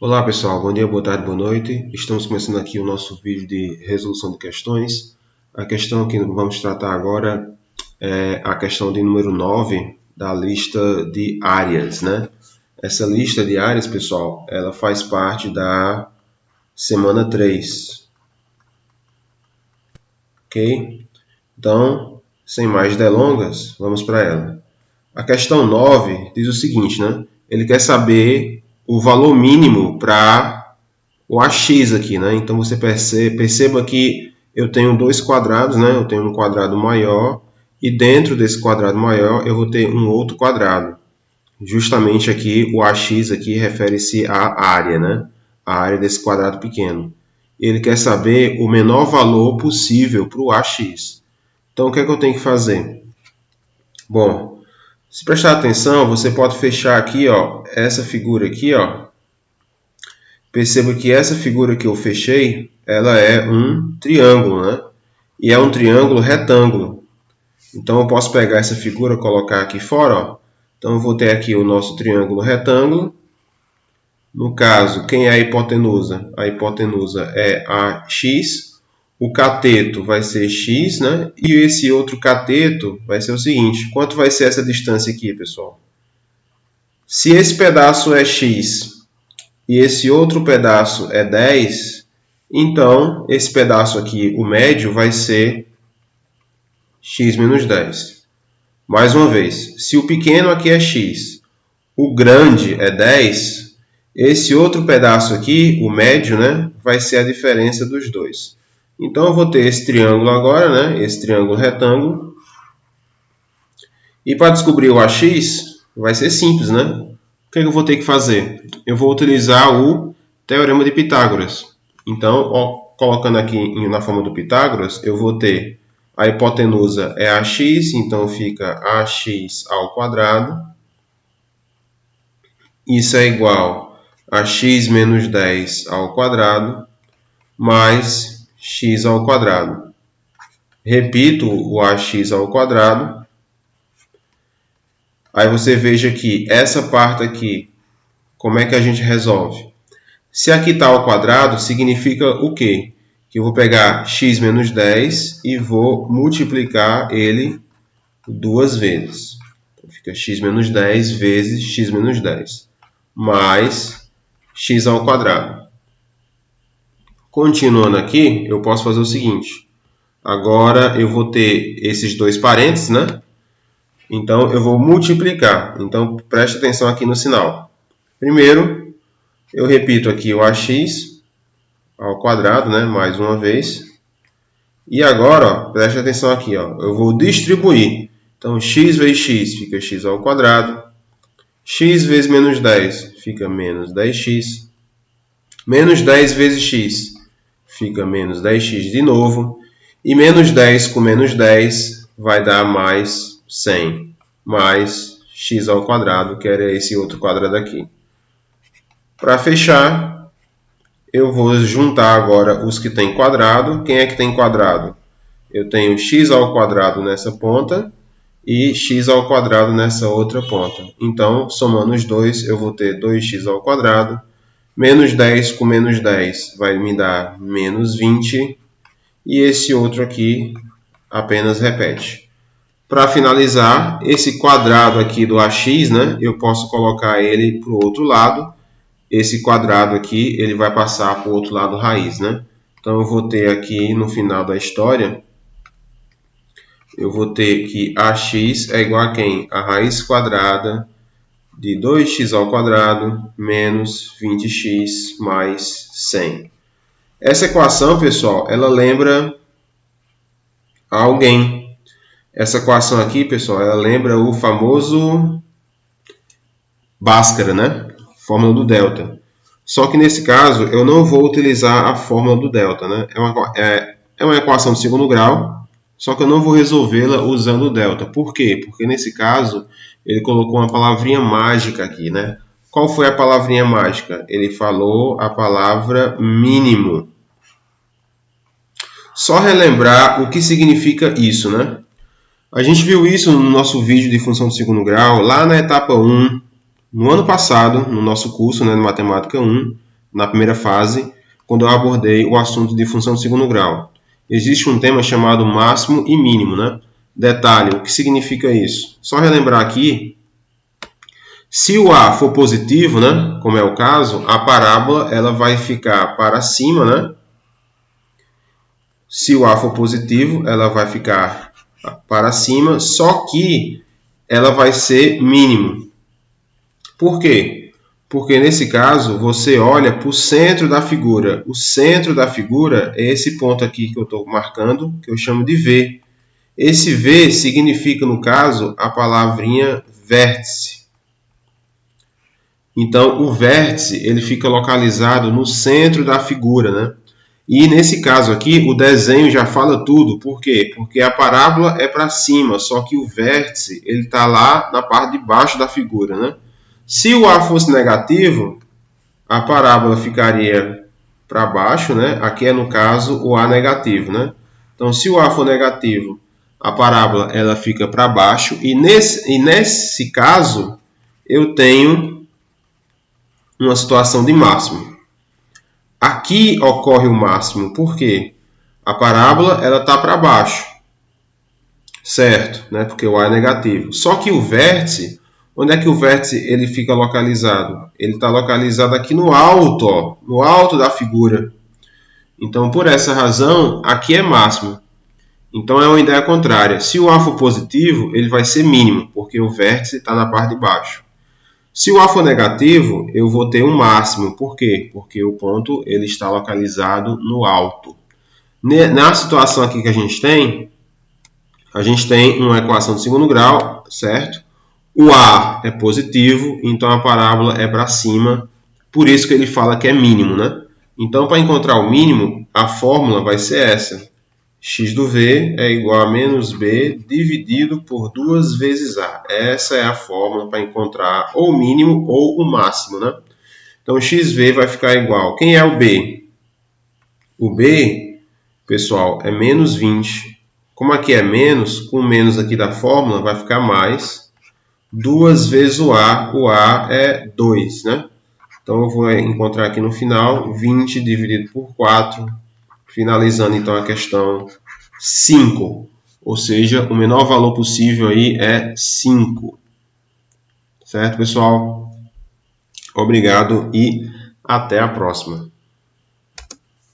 Olá pessoal, bom dia, boa tarde, boa noite. Estamos começando aqui o nosso vídeo de resolução de questões. A questão que vamos tratar agora é a questão de número 9 da lista de áreas, né? Essa lista de áreas, pessoal, ela faz parte da semana 3. Ok? Então, sem mais delongas, vamos para ela. A questão 9 diz o seguinte, né? Ele quer saber o valor mínimo para o AX aqui, né? Então você perceba que eu tenho dois quadrados, né? Eu tenho um quadrado maior e dentro desse quadrado maior eu vou ter um outro quadrado. Justamente aqui o AX aqui refere-se à área, né? A área desse quadrado pequeno. Ele quer saber o menor valor possível para o AX. Então o que é que eu tenho que fazer? Bom, se prestar atenção, você pode fechar aqui, ó, essa figura aqui, ó. Perceba que essa figura que eu fechei, ela é um triângulo, né? E é um triângulo retângulo. Então eu posso pegar essa figura e colocar aqui fora, ó. Então eu vou ter aqui o nosso triângulo retângulo. No caso, quem é a hipotenusa? A hipotenusa é AX. O cateto vai ser x, né? E esse outro cateto vai ser o seguinte. Quanto vai ser essa distância aqui, pessoal? Se esse pedaço é x e esse outro pedaço é 10, então esse pedaço aqui, o médio, vai ser x menos 10. Mais uma vez, se o pequeno aqui é x, o grande é 10, esse outro pedaço aqui, o médio, né, vai ser a diferença dos dois. Então eu vou ter esse triângulo agora, né, esse triângulo retângulo. E para descobrir o AX, vai ser simples, né? O que eu vou ter que fazer? Eu vou utilizar o Teorema de Pitágoras. Então, ó, colocando aqui na forma do Pitágoras, eu vou ter a hipotenusa é AX, então fica AX ao quadrado. Isso é igual a x menos 10 ao quadrado, mais x ao quadrado. Repito o AX ao quadrado. Aí você veja que essa parte aqui, como é que a gente resolve? Se aqui está ao quadrado, significa o quê? Que eu vou pegar x menos 10 e vou multiplicar ele duas vezes. Então, fica x menos 10 vezes x menos 10, mais x ao quadrado. Continuando aqui, eu posso fazer o seguinte. Agora eu vou ter esses dois parênteses, né? Então eu vou multiplicar. Então preste atenção aqui no sinal. Primeiro, eu repito aqui o AX ao quadrado, né? Mais uma vez. E agora, ó, preste atenção aqui, ó, eu vou distribuir. Então x vezes x fica x ao quadrado. X vezes menos 10 fica menos 10x. Menos 10 vezes x fica menos 10x de novo. E menos 10 com menos 10 vai dar mais 100, mais x ao quadrado, que era esse outro quadrado aqui. Para fechar, eu vou juntar agora os que têm quadrado. Quem é que tem quadrado? Eu tenho x ao quadrado nessa ponta e x ao quadrado nessa outra ponta. Então, somando os dois, eu vou ter 2x ao quadrado. Menos 10 com menos 10 vai me dar menos 20. E esse outro aqui apenas repete. Para finalizar, esse quadrado aqui do AX, né, eu posso colocar ele para o outro lado. Esse quadrado aqui ele vai passar para o outro lado raiz, né? Então eu vou ter aqui no final da história, eu vou ter que AX é igual a quem? A raiz quadrada de 2x ao quadrado menos 20x mais 100. Essa equação, pessoal, ela lembra alguém. Essa equação aqui, pessoal, ela lembra o famoso Bhaskara, né? Fórmula do delta. Só que nesse caso, eu não vou utilizar a fórmula do delta, né? É uma equação de segundo grau, só que eu não vou resolvê-la usando o delta. Por quê? Porque nesse caso, ele colocou uma palavrinha mágica aqui, né? Qual foi a palavrinha mágica? Ele falou a palavra mínimo. Só relembrar o que significa isso, né? A gente viu isso no nosso vídeo de função de segundo grau, lá na etapa 1, no ano passado, no nosso curso, né, de Matemática 1. na primeira fase, quando eu abordei o assunto de função de segundo grau. Existe um tema chamado máximo e mínimo, né? Detalhe, o que significa isso? Só relembrar aqui, se o A for positivo, né, como é o caso, a parábola ela vai ficar para cima, né? Se o A for positivo, ela vai ficar para cima, só que ela vai ser mínimo. Por quê? Porque nesse caso você olha para o centro da figura. O centro da figura é esse ponto aqui que eu estou marcando, que eu chamo de V. Esse V significa, no caso, a palavrinha vértice. Então, o vértice ele fica localizado no centro da figura, né? E nesse caso aqui, o desenho já fala tudo. Por quê? Porque a parábola é para cima, só que o vértice ele está lá na parte de baixo da figura, né? Se o A fosse negativo, a parábola ficaria para baixo, né? Aqui é, no caso, o A negativo, né? Então, se o A for negativo, a parábola ela fica para baixo. E nesse caso, eu tenho uma situação de máximo. Aqui ocorre o máximo, por quê? A parábola ela está para baixo, certo? Né? Porque o A é negativo. Só que o vértice, onde é que o vértice ele fica localizado? Ele está localizado aqui no alto, ó, no alto da figura. Então, por essa razão, aqui é máximo. Então, é uma ideia contrária. Se o A for positivo, ele vai ser mínimo, porque o vértice está na parte de baixo. Se o A for negativo, eu vou ter um máximo. Por quê? Porque o ponto ele está localizado no alto. Na situação aqui que a gente tem uma equação de segundo grau, certo? O A é positivo, então a parábola é para cima. Por isso que ele fala que é mínimo, né? Então, para encontrar o mínimo, a fórmula vai ser essa. X do V é igual a menos B dividido por 2 vezes A. Essa é a fórmula para encontrar ou o mínimo ou o máximo, né? Então, XV vai ficar igual. Quem é o B? O B, pessoal, é menos 20. Como aqui é menos, com o menos aqui da fórmula vai ficar mais 2 vezes o A é 2, né? Então, eu vou encontrar aqui no final 20 dividido por 4, finalizando então a questão 5, ou seja, o menor valor possível aí é 5. Certo, pessoal? Obrigado e até a próxima.